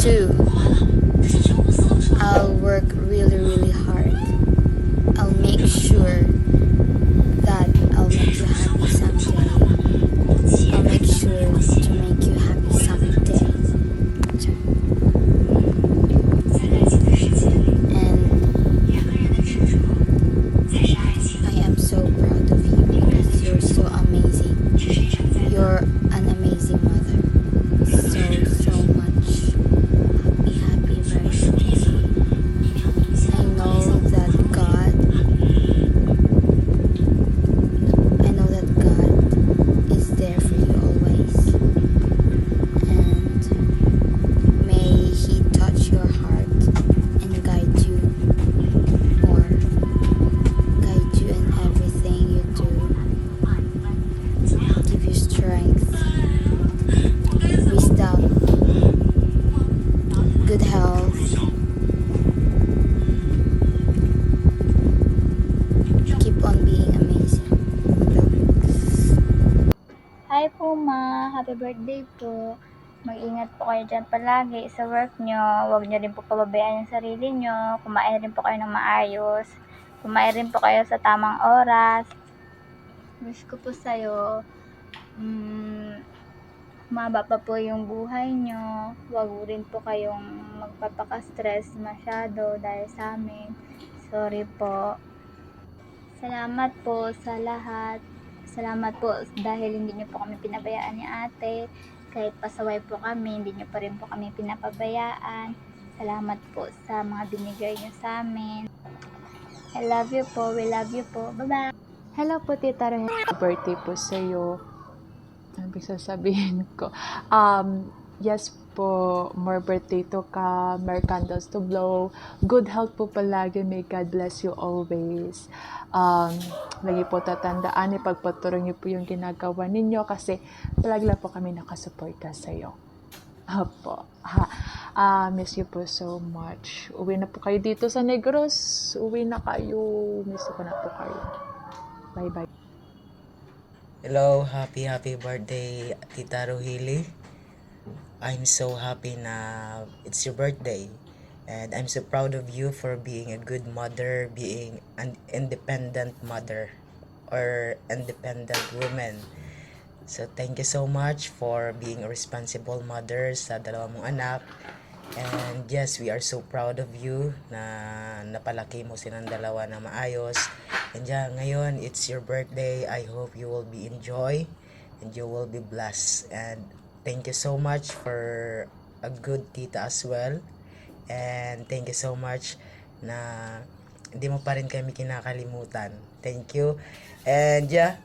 Two, I'll work really, really hard. I'll make sure that I'll make you happy someday. I'll make sure to make you happy someday. And I am so proud of you because you're so amazing. You're an amazing mother. So much. Happy birthday. I know that God is there for you always. And may He touch your heart and guide you more. Guide you in everything you do. Give you strength, wisdom, good health. Keep on being amazing. Hi po ma, happy birthday po. Mag-ingat po kayo dyan palagi sa work nyo. Huwag nyo rin po pababayaan yung sarili nyo. Kumain rin po kayo ng maayos. Kumain rin po kayo sa tamang oras. Wish ko po sa'yo, maba pa po yung buhay nyo. Huwag rin po kayong magpapaka-stress masyado dahil sa amin. Sorry po. Salamat po sa lahat. Salamat po dahil hindi niyo po kami pinabayaan ni ate. Kahit pasaway po kami, hindi niyo pa rin po kami pinapabayaan. Salamat po sa mga binigay niyo sa amin. I love you po. We love you po. Bye-bye. Hello po, Tita Rohel. Birthday po sa iyo. Ano ba sasabihin ko? Yes po, more birthday to come, more candles to blow. Good health po palagi. May God bless you always. Lagi po tatandaan, ipagpatuloy niyo po yung ginagawa ninyo kasi palagi lang po kami nakasuporta sa iyo. Opo. Miss you po so much. Uwi na po kayo dito sa Negros. Uwi na kayo. Miss ko na po kayo. Bye-bye. Hello, happy birthday, Tita Rohili. I'm so happy na it's your birthday. And I'm so proud of you for being a good mother, being an independent mother or independent woman. So thank you so much for being a responsible mother sa dalawa mong anak. And yes, we are so proud of you na napalaki mo silang dalawa na maayos. And yeah, ngayon, it's your birthday. I hope you will be enjoy and you will be blessed. And thank you so much for a good tita as well. And thank you so much na hindi mo pa rin kami kinakalimutan. Thank you. And yeah,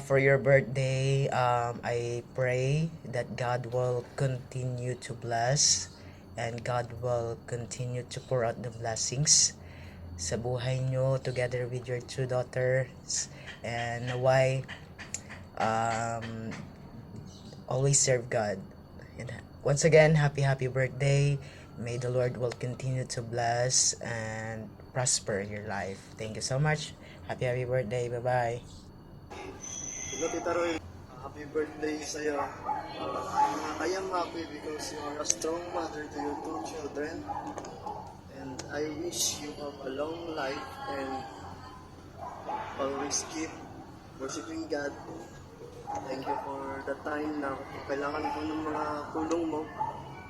for your birthday, I pray that God will continue to bless and God will continue to pour out the blessings sa buhay nyo together with your two daughters, and why always serve God. And once again, happy birthday. May the Lord will continue to bless and prosper your life. Thank you so much. Happy birthday. Bye-bye. Hello, Tita Roy. Happy birthday sa'yo. I am happy because you are a strong mother to your two children. And I wish you have a long life and always keep worshiping God. Thank you for the time na kailangan ko ng mga tulong mo.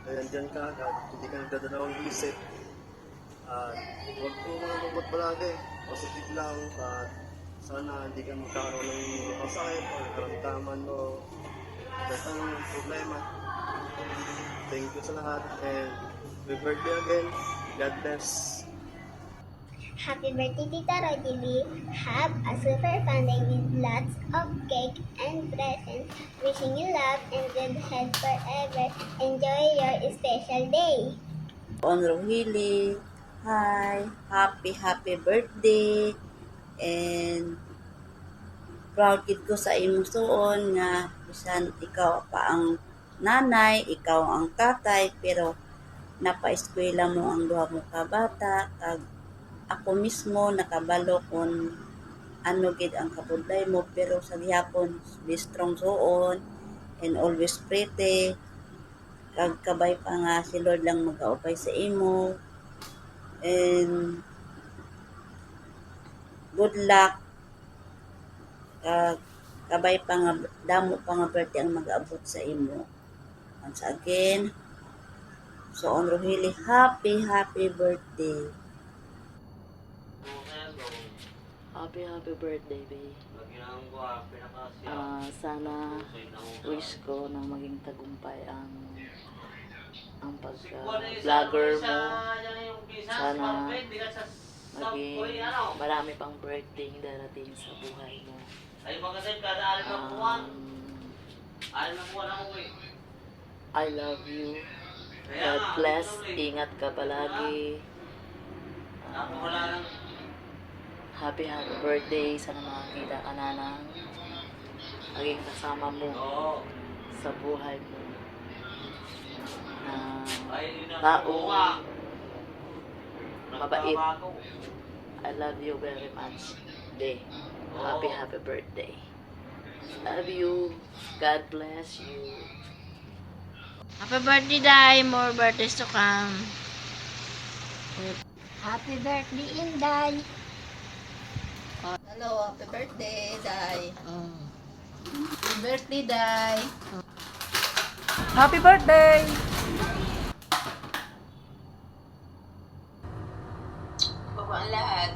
Kaya andyan ka agad, hindi ka nagdadalawang isip. Huwag po mga magbot palagi. Positive lang. Sana hindi ka magkakaroon ng masakit o karamdaman o datang problema. Thank you sa lahat and happy birthday again. God bless. Happy birthday, Tita Rodili. Have a super fun day with lots of cake and presents. Wishing you love and good health forever. Enjoy your special day. On Rohili, hi, happy birthday, and proud kid ko sa imong suon nga bisan ikaw pa ang nanay, ikaw ang tatay, pero napa-eskwela mo ang duha mo ka bata, kag ako mismo nakabalo kung ano gid ang kabudlay mo, pero sa gihapon be strong suon and always pretty. kag kabay pa nga si Lord lang magaupay sa imo. And good luck. Kag kabay pa nga damo pa nga birthday ang mag-abot sa imo. Once again, so on Rohili, happy birthday. Happy birthday, babe. Sana wish ko na maging tagumpay ang pag-vlogger mo. Sana maging marami pang birthday darating sa buhay mo. I love you. God bless. Ingat ka palagi. Happy birthday. Sana makakita ka na ng maging kasama mo sa buhay mo na taong mabait. I love you very much. Day. Happy birthday. Love you. God bless you. Happy birthday, Day. More birthdays to come. Happy birthday, Inday! Hello, happy birthday, Day. Happy birthday, Day. Happy birthday! Bago ang lahat,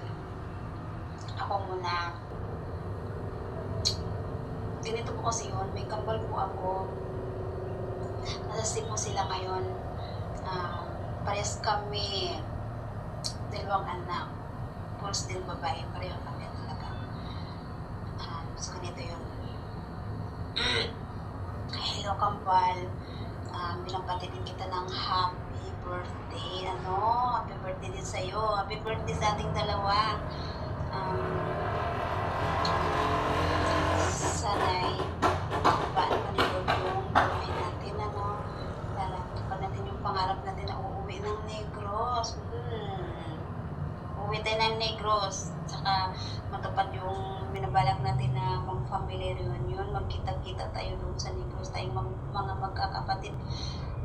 ako muna. Ganito po kasi yun, may kambal po ako. Nasa mo sila ngayon. Parehas kami, dalawang anak. Puros din babae, pareho kami talaga. So ganito yun. Hello, kambal. Binabati din kita ng happy birthday. Happy birthday din sa'yo. Happy birthday sa ating dalawa. Sana'y paano pa nito yung buhay natin, Para natin yung pangarap natin na uuwi ng Negros. Uuwi tayo ng Negros. Saka matupad yung binabalak natin na mag-family reunion. Magkita-kita tayo doon sa Negros. Tayong mga magkakapatid.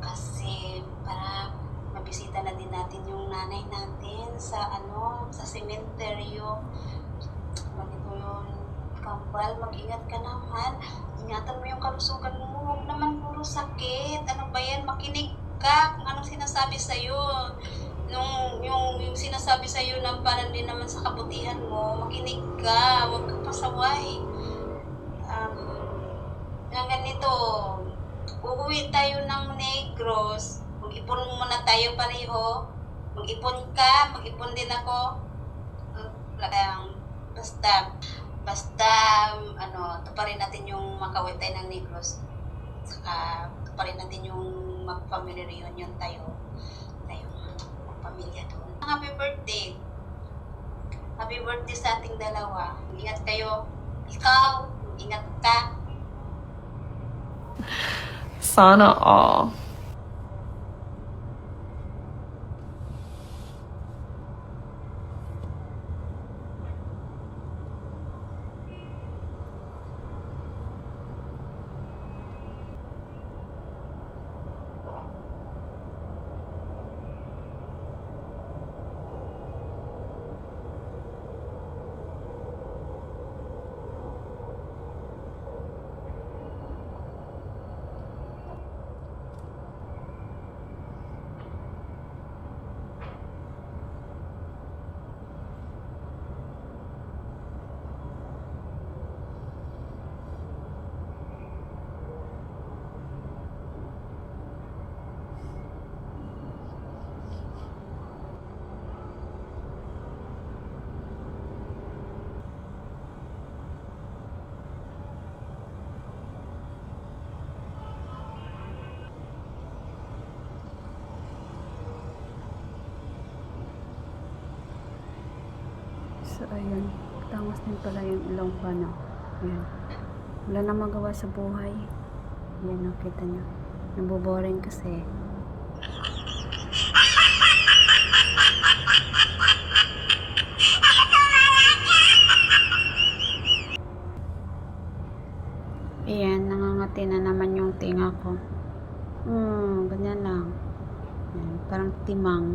Kasi para mabisita na din natin yung nanay natin sa sementeryo. Ganito yun. Kambal, mag-ingat ka naman. Ingatan mo yung kalusugan mo. Huwag naman puro sakit. Ano ba yan? Makinig ka kung anong sinasabi sa'yo. Yung sinasabi sa'yo na parang din naman sa kabutihan mo, makinig ka. Huwag kang pasaway. Yung ganito, uuwi tayo ng Negros. Mag-ipon muna tayo pareho. Mag-ipon ka, mag-ipon din ako. Basta, tuparin natin yung makawin tayo ng Negros. Saka, tuparin natin yung mag-family reunion tayo. Pamilya doon. Happy birthday. Happy birthday sa ating dalawa. Ingat kayo. Ikaw, ingat ka. Sana all. So, ayun. Tangos din pala yung ilong pa, no? Ayan. Wala na magawa sa buhay. Ayan, nakita nyo. Naboboring kasi. Ayan, nangangati na naman yung tinga ko. Ganyan parang timang.